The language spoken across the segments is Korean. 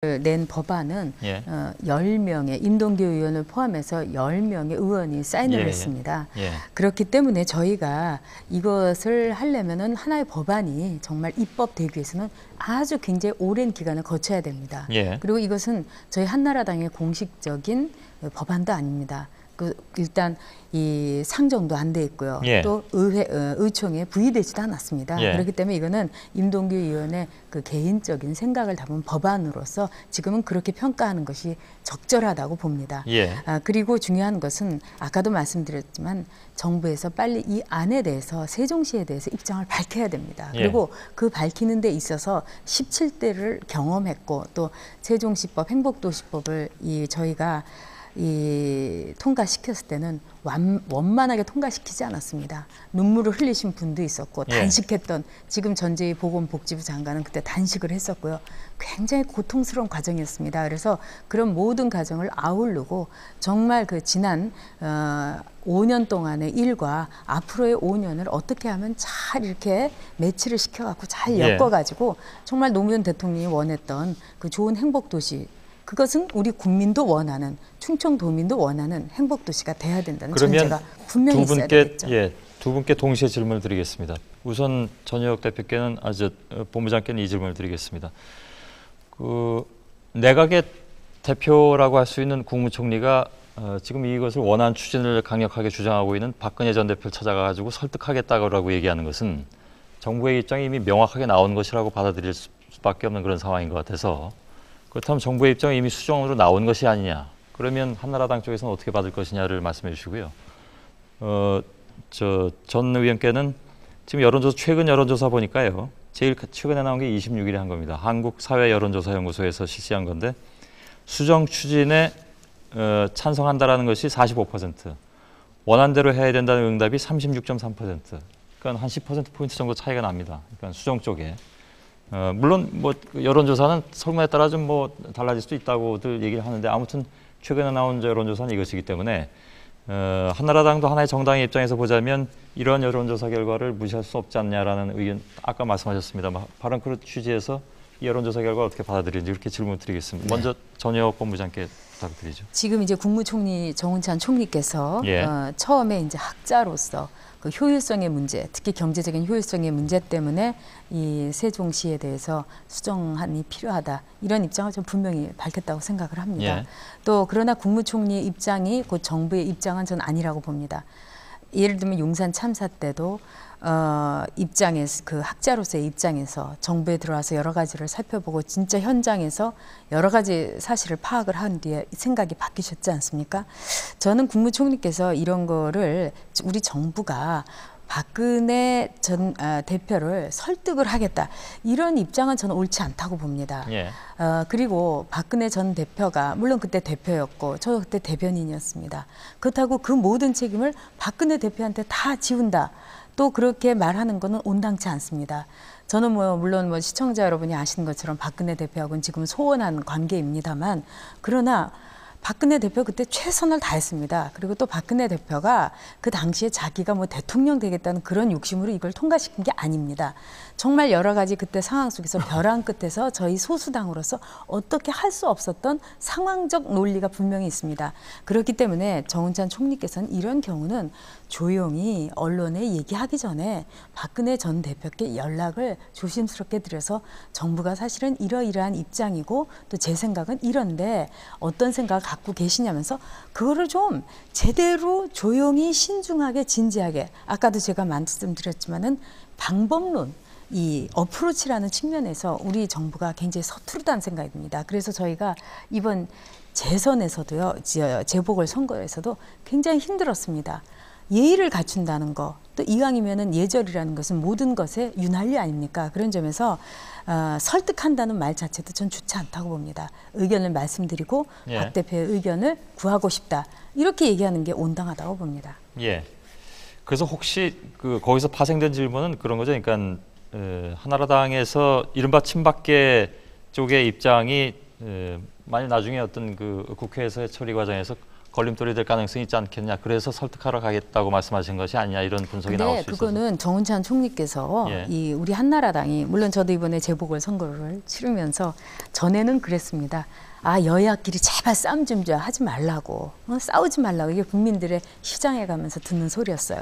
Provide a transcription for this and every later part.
낸 법안은 예. 10명의 임동규 의원을 포함해서 10명의 의원이 사인을 예, 했습니다. 예. 그렇기 때문에 저희가 이것을 하려면은 하나의 법안이 정말 입법되기 위해서는 아주 굉장히 오랜 기간을 거쳐야 됩니다. 예. 그리고 이것은 저희 한나라당의 공식적인 법안도 아닙니다. 일단 이 상정도 안 돼 있고요. 예. 또 의총에 부의되지도 않았습니다. 예. 그렇기 때문에 이거는 임동규 의원의 그 개인적인 생각을 담은 법안으로서 지금은 그렇게 평가하는 것이 적절하다고 봅니다. 예. 그리고 중요한 것은 아까도 말씀드렸지만 정부에서 빨리 이 안에 대해서 세종시에 대해서 입장을 밝혀야 됩니다. 예. 그리고 그 밝히는 데 있어서 17대를 경험했고 또 세종시법, 행복도시법을 저희가 통과시켰을 때는 원만하게 통과시키지 않았습니다. 눈물을 흘리신 분도 있었고 예. 단식했던 지금 전재희 보건복지부 장관은 그때 단식을 했었고요. 굉장히 고통스러운 과정이었습니다. 그래서 그런 모든 과정을 아우르고 정말 그 지난 5년 동안의 일과 앞으로의 5년을 어떻게 하면 잘 이렇게 매치를 시켜갖고 잘 예. 엮어가지고 정말 노무현 대통령이 원했던 그 좋은 행복도시, 그것은 우리 국민도 원하는, 충청도민도 원하는 행복도시가 돼야 된다는 전제가 분명히 있어야 되겠죠. 두 분께 동시에 질문을 드리겠습니다. 우선 전효혁 대표께는 본부장께는 이 질문을 드리겠습니다. 내각의 대표라고 할 수 있는 국무총리가 지금 이것을 원하는 추진을 강력하게 주장하고 있는 박근혜 전 대표를 찾아가지고 설득하겠다고 얘기하는 것은 정부의 입장이 이미 명확하게 나온 것이라고 받아들일 수밖에 없는 그런 상황인 것 같아서, 그렇다면 정부의 입장이 이미 수정으로 나온 것이 아니냐, 그러면 한나라당 쪽에서는 어떻게 받을 것이냐를 말씀해 주시고요. 전 의원께는 지금 최근 여론조사 보니까요, 제일 최근에 나온 게 26일에 한 겁니다. 한국사회여론조사연구소에서 실시한 건데, 수정 추진에 찬성한다라는 것이 45%, 원안대로 해야 된다는 응답이 36.3%, 그러니까 한 10%포인트 정도 차이가 납니다. 그러니까 수정 쪽에. 물론 여론조사는 설문에 따라 좀 달라질 수도 있다고들 얘기를 하는데, 아무튼 최근에 나온 여론조사는 이것이기 때문에 한나라당도 하나의 정당의 입장에서 보자면 이러한 여론조사 결과를 무시할 수 없지 않냐라는 의견, 아까 말씀하셨습니다만 바로 그런 취지에서 이 여론조사 결과를 어떻게 받아들이는지 이렇게 질문 드리겠습니다. 네. 먼저 전효혁 본부장께 부탁드리죠. 지금 이제 국무총리 정운찬 총리께서 예. 처음에 이제 학자로서 그 효율성의 문제, 특히 경제적인 효율성의 문제 때문에 이 세종시에 대해서 수정안이 필요하다, 이런 입장을 좀 분명히 밝혔다고 생각을 합니다. 예. 또 그러나 국무총리의 입장이 곧 정부의 입장은 전 아니라고 봅니다. 예를 들면 용산 참사 때도 입장에서, 그 학자로서의 입장에서 정부에 들어와서 여러 가지를 살펴보고 진짜 현장에서 여러 가지 사실을 파악을 한 뒤에 생각이 바뀌셨지 않습니까? 저는 국무총리께서 이런 거를 우리 정부가 박근혜 전 대표를 설득을 하겠다, 이런 입장은 저는 옳지 않다고 봅니다. 예. 그리고 박근혜 전 대표가 물론 그때 대표였고 저도 그때 대변인이었습니다. 그렇다고 그 모든 책임을 박근혜 대표한테 다 지운다, 또 그렇게 말하는 거는 온당치 않습니다. 저는 물론 시청자 여러분이 아시는 것처럼 박근혜 대표하고는 지금 소원한 관계입니다만, 그러나 박근혜 대표 그때 최선을 다했습니다. 그리고 또 박근혜 대표가 그 당시에 자기가 대통령 되겠다는 그런 욕심으로 이걸 통과시킨 게 아닙니다. 정말 여러 가지 그때 상황 속에서 벼랑 끝에서 저희 소수당으로서 어떻게 할 수 없었던 상황적 논리가 분명히 있습니다. 그렇기 때문에 정운찬 총리께서는 이런 경우는 조용히 언론에 얘기하기 전에 박근혜 전 대표께 연락을 조심스럽게 드려서 정부가 사실은 이러이러한 입장이고 또 제 생각은 이런데 어떤 생각을 갖고 계시냐면서 그거를 좀 제대로 조용히 신중하게 진지하게, 아까도 제가 말씀드렸지만은 방법론, 이 어프로치라는 측면에서 우리 정부가 굉장히 서투르다는 생각이 듭니다. 그래서 저희가 이번 재선에서도요, 재보궐선거에서도 굉장히 힘들었습니다. 예의를 갖춘다는 거, 또 이왕이면은 예절이라는 것은 모든 것의 윤활유 아닙니까? 그런 점에서 설득한다는 말 자체도 전 좋지 않다고 봅니다. 의견을 말씀드리고 예. 박 대표의 의견을 구하고 싶다, 이렇게 얘기하는 게 온당하다고 봅니다. 예. 그래서 혹시 거기서 파생된 질문은 그런 거죠. 그러니까 한나라당에서 이른바 친박계 쪽의 입장이 만약 나중에 어떤 국회에서의 처리 과정에서 걸림돌이 될 가능성이 있지 않겠냐. 그래서 설득하러 가겠다고 말씀하신 것이 아니냐 이런 분석이 나올 수 있어서. 그거는 정운찬 총리께서 예. 이 우리 한나라당이 물론 저도 이번에 재보궐선거를 치르면서 전에는 그랬습니다. 아 여야끼리 제발 싸움 좀 하지 말라고 싸우지 말라고 이게 국민들의 시장에 가면서 듣는 소리였어요.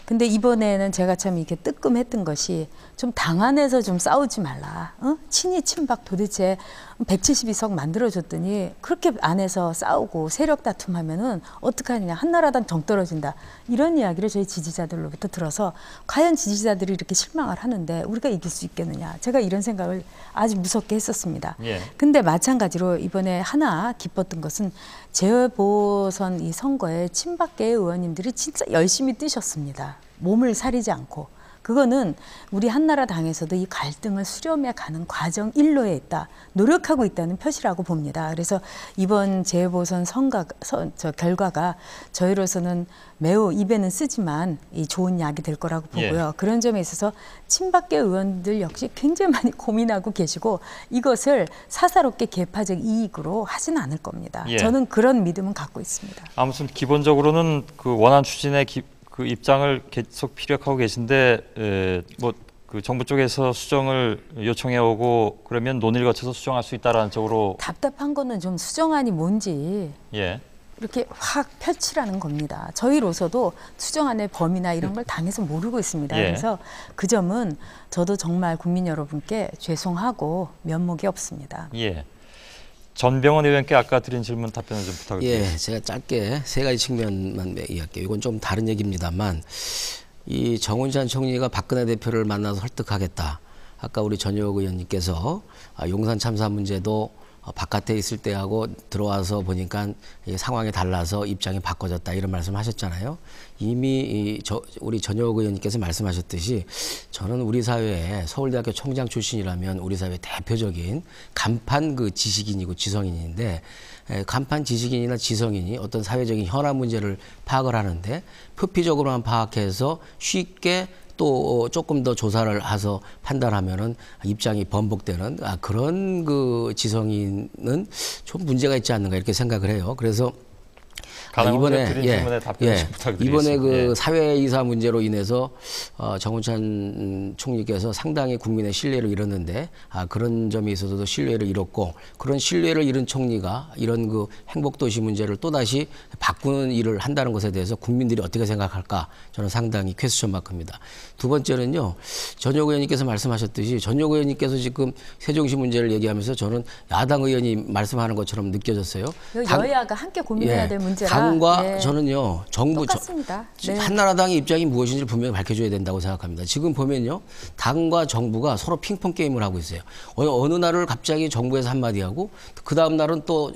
근데 이번에는 제가 참 이렇게 뜨끔했던 것이 좀 당 안에서 좀 싸우지 말라. 친이 친박 도대체 172석 만들어줬더니 그렇게 안에서 싸우고 세력 다툼하면은 어떡하느냐. 한나라당 정 떨어진다. 이런 이야기를 저희 지지자들로부터 들어서 과연 지지자들이 이렇게 실망을 하는데 우리가 이길 수 있겠느냐. 제가 이런 생각을 아주 무섭게 했었습니다. 예. 근데 마찬가지로 이번에 하나 기뻤던 것은 재보선 이 선거에 친박계 의원님들이 진짜 열심히 뛰셨습니다. 몸을 사리지 않고. 그거는 우리 한나라당에서도 이 갈등을 수렴해 가는 과정 일로에 있다. 노력하고 있다는 표시라고 봅니다. 그래서 이번 재보선 결과가 저희로서는 매우 입에는 쓰지만 이 좋은 약이 될 거라고 보고요. 예. 그런 점에 있어서 친박계 의원들 역시 굉장히 많이 고민하고 계시고 이것을 사사롭게 계파적 이익으로 하지는 않을 겁니다. 예. 저는 그런 믿음은 갖고 있습니다. 아무튼 기본적으로는 그 원안 추진의 그 입장을 계속 피력하고 계신데 뭐 그 정부 쪽에서 수정을 요청해 오고 그러면 논의를 거쳐서 수정할 수 있다라는 쪽으로. 답답한 거는 좀 수정안이 뭔지 예. 이렇게 확 펼치라는 겁니다. 저희로서도 수정안의 범위나 이런 걸 당에서 모르고 있습니다. 예. 그래서 그 점은 저도 정말 국민 여러분께 죄송하고 면목이 없습니다. 예. 전병헌 의원께 아까 드린 질문 답변을 좀 부탁드립니다. 예, 제가 짧게 세 가지 측면만 이야기할게요. 이건 좀 다른 얘기입니다만 이 정운찬 총리가 박근혜 대표를 만나서 설득하겠다. 아까 우리 전효국 의원님께서 용산 참사 문제도 바깥에 있을 때하고 들어와서 보니까 상황이 달라서 입장이 바꿔졌다 이런 말씀하셨잖아요. 이미 우리 전효국 의원님께서 말씀하셨듯이 저는 우리 사회에 서울대학교 총장 출신이라면 우리 사회 대표적인 간판 그 지식인이고 지성인인데 간판 지식인이나 지성인이 어떤 사회적인 현안 문제를 파악을 하는데 표피적으로만 파악해서 쉽게 또 조금 더 조사를 해서 판단하면은 입장이 번복되는 그런 그 지성인은 좀 문제가 있지 않는가 이렇게 생각을 해요. 그래서 이번에 이번에 그 사회이사 문제로 인해서 정운찬 총리께서 상당히 국민의 신뢰를 잃었는데 그런 점에 있어서도 신뢰를 잃었고 그런 신뢰를 잃은 총리가 이런 그 행복도시 문제를 또다시 바꾸는 일을 한다는 것에 대해서 국민들이 어떻게 생각할까 저는 상당히 퀘스천 마크입니다. 두 번째는요. 전효국 의원님께서 말씀하셨듯이 전효국 의원님께서 지금 세종시 문제를 얘기하면서 저는 야당 의원이 말씀하는 것처럼 느껴졌어요. 여야가 함께 고민해야 될 문제라. 당과 저는요 정부 똑같습니다. 한나라당의 입장이 무엇인지를 분명히 밝혀줘야 된다고 생각합니다. 지금 보면요 당과 정부가 서로 핑퐁 게임을 하고 있어요. 어느 날을 갑자기 정부에서 한마디 하고 그 다음 날은 또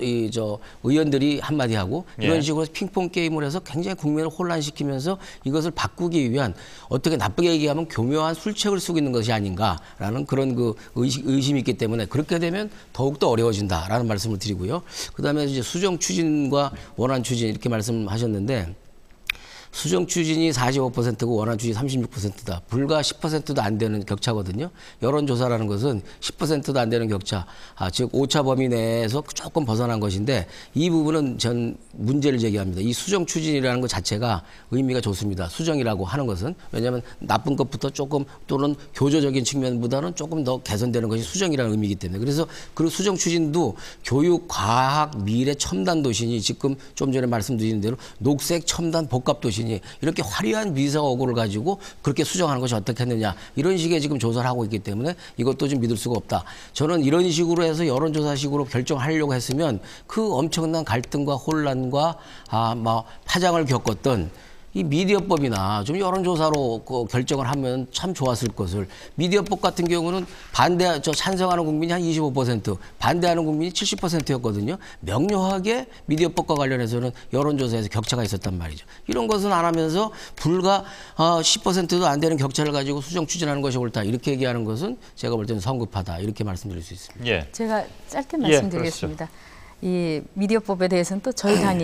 의원들이 한마디 하고 이런 식으로 핑퐁 게임을 해서 굉장히 국민을 혼란시키면서 이것을 바꾸기 위한 어떻게 나쁘게 얘기하면 교묘한 술책을 쓰고 있는 것이 아닌가라는 그런 그 의심이 있기 때문에 그렇게 되면 더욱더 어려워진다라는 말씀을 드리고요. 그다음에 이제 수정 추진과 원안 추진 이렇게 말씀하셨는데 수정 추진이 45%고 원안 추진이 36%다. 불과 10%도 안 되는 격차거든요. 여론조사라는 것은 10%도 안 되는 격차, 즉 오차 범위 내에서 조금 벗어난 것인데 이 부분은 전 문제를 제기합니다. 이 수정 추진이라는 것 자체가 의미가 좋습니다. 수정이라고 하는 것은 왜냐하면 나쁜 것부터 조금 또는 교조적인 측면보다는 조금 더 개선되는 것이 수정이라는 의미이기 때문에 그래서 그 수정 추진도 교육, 과학, 미래, 첨단 도시니 지금 좀 전에 말씀드린 대로 녹색, 첨단, 복합 도시 이렇게 화려한 비서 어구를 가지고 그렇게 수정하는 것이 어떻겠느냐 이런 식의 지금 조사를 하고 있기 때문에 이것도 좀 믿을 수가 없다. 저는 이런 식으로 해서 여론조사식으로 결정하려고 했으면 그 엄청난 갈등과 혼란과 파장을 겪었던 이 미디어법이나 좀 여론조사로 결정을 하면 참 좋았을 것을 미디어법 같은 경우는 찬성하는 국민이 한 25% 반대하는 국민이 70%였거든요. 명료하게 미디어법과 관련해서는 여론조사에서 격차가 있었단 말이죠. 이런 것은 안 하면서 불과 10%도 안 되는 격차를 가지고 수정 추진하는 것이 옳다. 이렇게 얘기하는 것은 제가 볼 때는 성급하다. 이렇게 말씀드릴 수 있습니다. 제가 짧게 말씀드리겠습니다. 이 미디어법에 대해서는 또 저희 당이